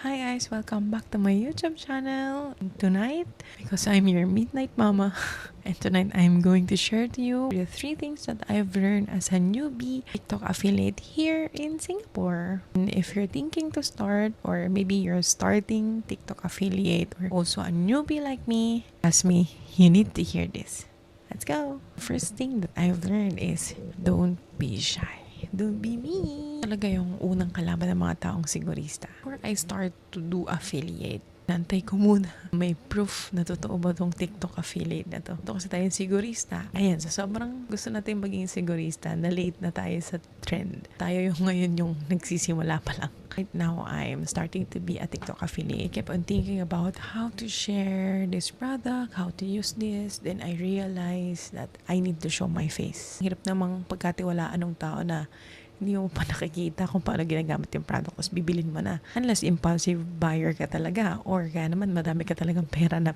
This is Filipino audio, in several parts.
Hi guys, welcome back to my YouTube channel. Tonight, because I'm your midnight mama, and tonight I'm going to share to you the 3 things that I've learned as a newbie TikTok affiliate here in Singapore. And if you're thinking to start, or maybe you're starting TikTok affiliate, or also a newbie like me, trust me, you need to hear this. Let's go! First thing that I've learned is don't be shy. Don't be me. Talaga yung unang kalaban ng mga taong sigurista. Before I start to do affiliate, nantay ko muna. May proof na totoo ba tong TikTok affiliate na to. Ito kasi tayong sigurista. Ayan, so sobrang gusto natin maging sigurista na late na tayo sa trend. Tayo yung ngayon yung nagsisimula pa lang. Right now, I'm starting to be a TikTok affiliate. I kept on thinking about how to share this product, how to use this. Then I realized that I need to show my face. Hirap namang pagkatiwalaan ng tao na hindi mo pa nakikita kung paano ginagamit yung product, tapos bibilin mo na. Unless impulsive buyer ka talaga, or kaya naman madami ka talagang pera na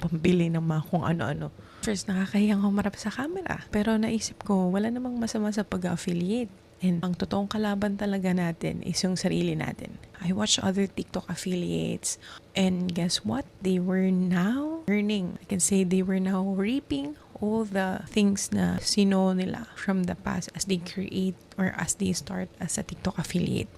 pambili ng mga kung ano-ano. First, nakakahiyang humarap sa camera. Pero naisip ko, wala namang masama sa pag-affiliate. And ang totoong kalaban talaga natin is yung sarili natin. I watch other TikTok affiliates, and guess what? They were now earning. I can say they were now reaping all the things na sino nila from the past as they create or as they start as a TikTok affiliate.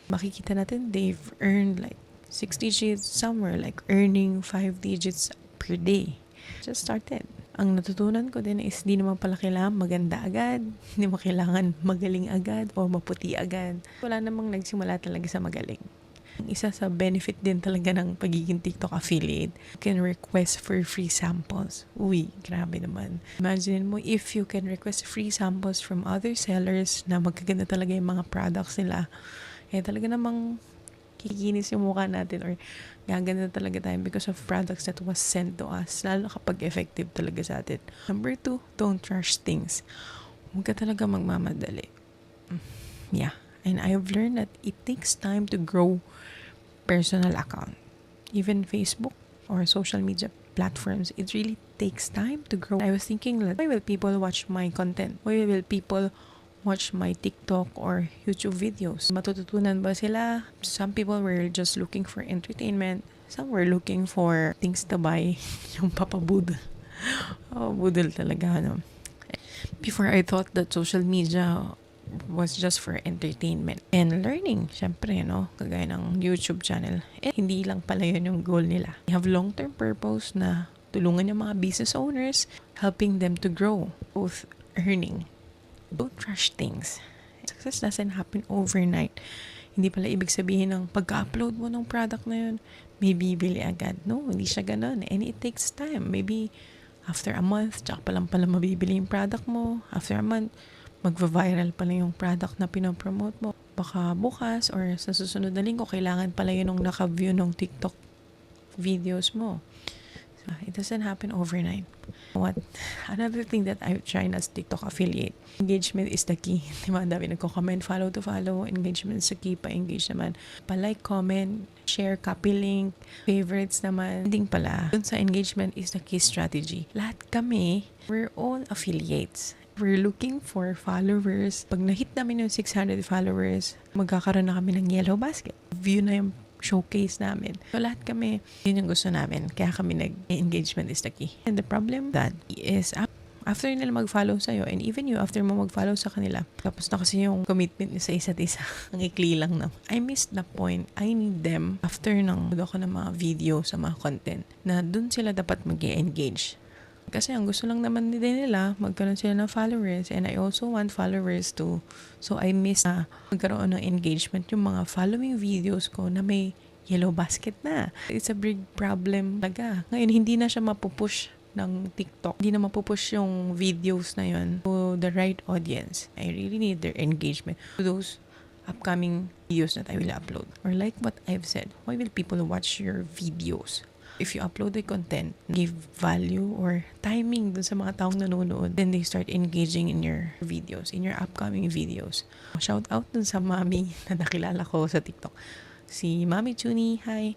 Makikita natin they've earned like 6 digits, somewhere like earning 5 digits per day. Just started. Ang natutunan ko din is di naman pala kailangan maganda agad, hindi mo kailangan magaling agad o maputi agad. Wala namang nagsimula talaga sa magaling. Isa sa benefit din talaga ng pagiging TikTok affiliate, you can request for free samples. Uy, grabe naman. Imagine mo if you can request free samples from other sellers na magaganda talaga yung mga products nila, eh talaga namang kikinis yung mukha natin or gaganda talaga tayo because of products that was sent to us, lalo kapag effective talaga sa atin. Number 2, don't rush things. Huwag ka talaga magmamadali. Yeah. And I've learned that it takes time to grow personal account. Even Facebook or social media platforms, it really takes time to grow. I was thinking, like, why will people watch my content? Why will people watch my TikTok or YouTube videos? Matututunan ba sila? Some people were just looking for entertainment. Some were looking for things to buy. Yung papabudol. Oh, budol talaga, no? Before, I thought that social media was just for entertainment and learning. Syempre, no? Kagaya ng YouTube channel. And hindi lang pala yun yung goal nila. They have long-term purpose na tulungan yung mga business owners, helping them to grow, both earning. Don't rush things. Success doesn't happen overnight. Hindi pala ibig sabihin ng pagka-upload mo ng product na yun, may bibili agad. No, hindi siya ganun. And it takes time. Maybe after a month, tsaka pa lang pala mabibili yung product mo. After a month, magva-viral pala yung product na pinopromote mo. Baka bukas or sa susunod na linggo, kailangan pala yun ng naka-view ng TikTok videos mo. It doesn't happen overnight. What? Another thing that I've tried as TikTok affiliate, engagement is the key. Diba? Dami nagko-comment, follow to follow. Engagement is the key. Pa-engage naman. Pa-like, comment, share, copy link, favorites naman. Hindi pala. Dun sa engagement is the key strategy. Lahat kami, we're all affiliates. We're looking for followers. Pag na-hit namin yung 600 followers, magkakaroon na kami ng yellow basket. View na yung showcase namin. So lahat kami, yun yung gusto namin. Kaya kami engagement is the key. And the problem that is after nila mag-follow sa'yo, and even you, after mo mag-follow sa kanila, tapos na kasi yung commitment sa isa't isa, ang ikli lang na. I missed the point. I need them after nang ako ng mga video sa mga content na dun sila dapat mag-engage. Kasi ang gusto lang naman nila, magkaroon sila ng followers, and I also want followers too. So I miss na magkaroon ng engagement yung mga following videos ko na may yellow basket na. It's a big problem talaga. Ngayon, hindi na siya mapupush ng TikTok. Hindi na mapupush yung videos na yun to the right audience. I really need their engagement to those upcoming videos that I will upload. Or like what I've said, why will people watch your videos? If you upload the content, give value or timing dun sa mga taong nanonood, then they start engaging in your videos, in your upcoming videos. Shout out dun sa mami na nakilala ko sa TikTok. Si Mami Chuni, hi.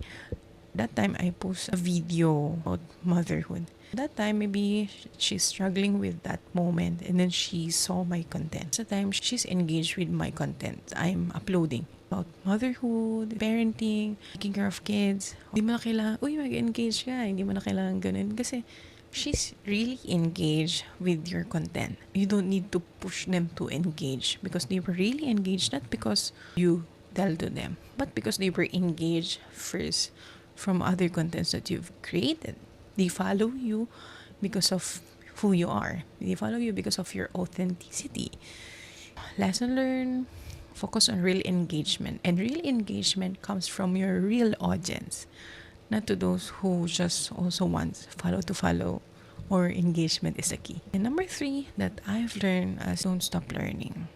That time, I post a video about motherhood. That time, maybe she's struggling with that moment, and then she saw my content. Sa time, she's engaged with my content I'm uploading. about motherhood, parenting, taking care of kids. Hindi mo na kailangan, mag-engage ka. Hindi mo na kailangan ganun. Kasi she's really engaged with your content. You don't need to push them to engage because they were really engaged, not because you tell to them, but because they were engaged first from other contents that you've created. They follow you because of who you are. They follow you because of your authenticity. Lesson learned, focus on real engagement. And real engagement comes from your real audience, not to those who just also want follow to follow, or engagement is a key. And number 3 that I've learned is don't stop learning.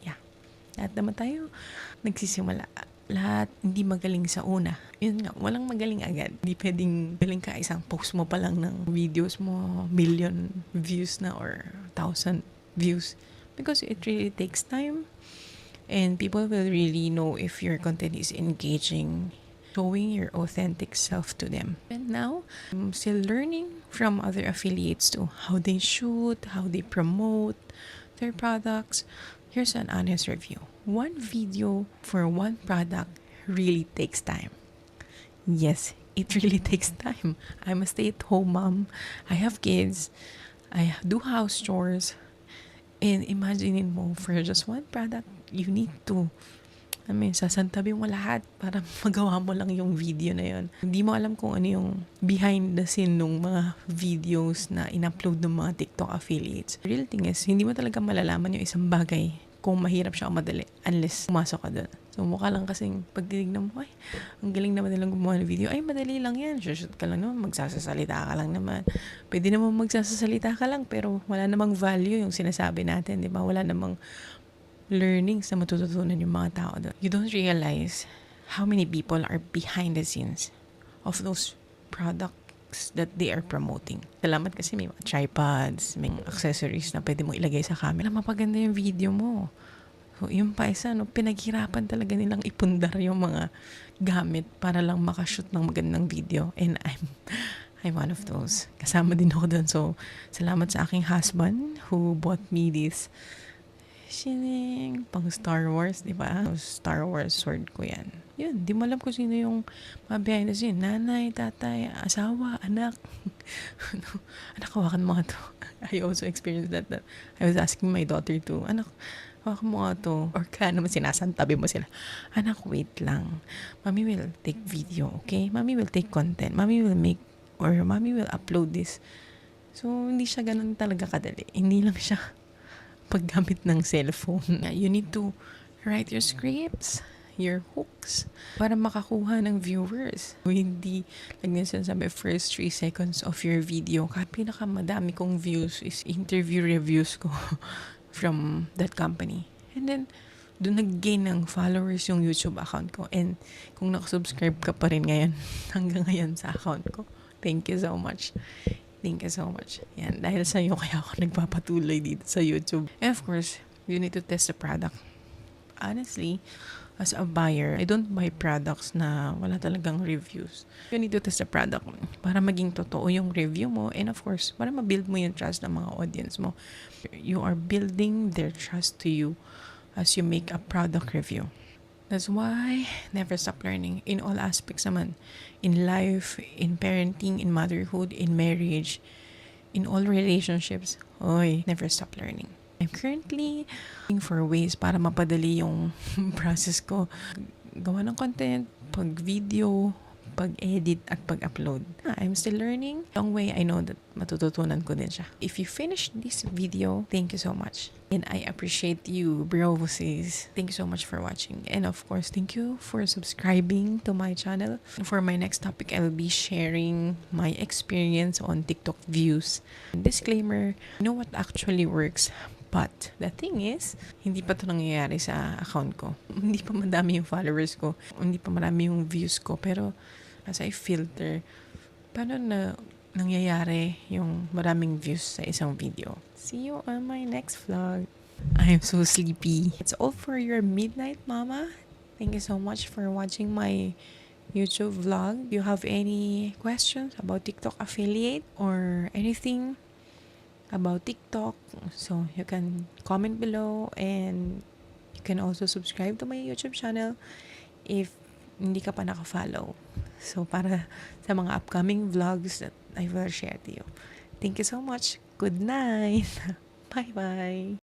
Yeah. Lahat naman tayo nagsisimula. Lahat hindi magaling sa una. Yun nga, walang magaling agad. Hindi pwedeng galing ka isang post mo pa lang ng videos mo, million views na or 1,000 views. Because it really takes time. And people will really know if your content is engaging, showing your authentic self to them. And now, I'm still learning from other affiliates to how they shoot, how they promote their products. Here's an honest review. One video for one product really takes time. Yes, it really takes time. I'm a stay-at-home mom. I have kids. I do house chores. And imagine mo, for just one product, you need to, sasantabi mo lahat para magawa mo lang yung video na yun. Hindi mo alam kung ano yung behind the scene ng mga videos na in-upload ng mga TikTok affiliates. The real thing is, hindi mo talaga malalaman yung isang bagay kung mahirap siya o madali unless pumasok ka doon. So, mukha lang kasing pagtitignan mo, ang galing naman nilang gumawa ng video. Ay, madali lang yan. Shoot ka lang naman. Magsasasalita ka lang naman. Pwede naman magsasasalita ka lang pero wala namang value yung sinasabi natin, di ba? Wala namang learnings na matututunan yung mga tao doon. You don't realize how many people are behind the scenes of those products that they are promoting. Salamat kasi may mga tripods, may accessories na pwede mo ilagay sa camera. Mapaganda yung video mo. So, yung pa isa, pinaghirapan talaga nilang ipundar yung mga gamit para lang makashoot ng magandang video. And I'm one of those. Kasama din ako doon. So, salamat sa aking husband who bought me this pang Star Wars, di ba? Star Wars sword ko yan. Yun, di mo alam kung sino yung mga behind the scene. Nanay, tatay, asawa, anak. Anak, hawakan mo nga to. I also experienced that. I was asking my daughter to, anak, hawakan mo nga to. Or kaya naman sinasantabi mo sila. Anak, wait lang. Mommy will take video, okay? Mommy will take content. Mommy will make, or mommy will upload this. So, hindi siya ganun talaga kadali. Hindi lang siya paggamit ng cellphone. You need to write your scripts, your hooks, para makakuha ng viewers. Hindi, like din sinasabi, first 3 seconds of your video. Pinakamadami kong views is interview reviews ko from that company. And then, doon nag-gain ng followers yung YouTube account ko. And kung nakasubscribe ka pa rin ngayon, hanggang ngayon sa account ko, thank you so much. Thank you so much. Yan, dahil sa iyo kaya ako nagpapatuloy dito sa YouTube. And of course, you need to test the product. Honestly, as a buyer, I don't buy products na wala talagang reviews. You need to test the product para maging totoo yung review mo, and of course, para ma-build mo yung trust ng mga audience mo. You are building their trust to you as you make a product review. That's why never stop learning in all aspects naman. In life, in parenting, in motherhood, in marriage, in all relationships. Never stop learning. I'm currently looking for ways para mapadali yung process ko. Gawa ng content, pag-video, pag-edit, at pag-upload. I'm still learning. Long way, I know that matututunan ko din siya. If you finished this video, thank you so much. And I appreciate you, bro, sis. Thank you so much for watching. And of course, thank you for subscribing to my channel. For my next topic, I will be sharing my experience on TikTok views. Disclaimer, I know what actually works. But the thing is, hindi pa ito nangyayari sa account ko. Hindi pa madami yung followers ko. Hindi pa marami yung views ko. Pero as I filter, paano na nangyayari yung maraming views sa isang video? See you on my next vlog. I'm so sleepy. It's all for your midnight mama. Thank you so much for watching my YouTube vlog. Do you have any questions about TikTok affiliate or anything about TikTok? So you can comment below and can also subscribe to my YouTube channel if hindi ka pa naka-follow. So, para sa mga upcoming vlogs that I will share to you. Thank you so much. Good night. Bye-bye.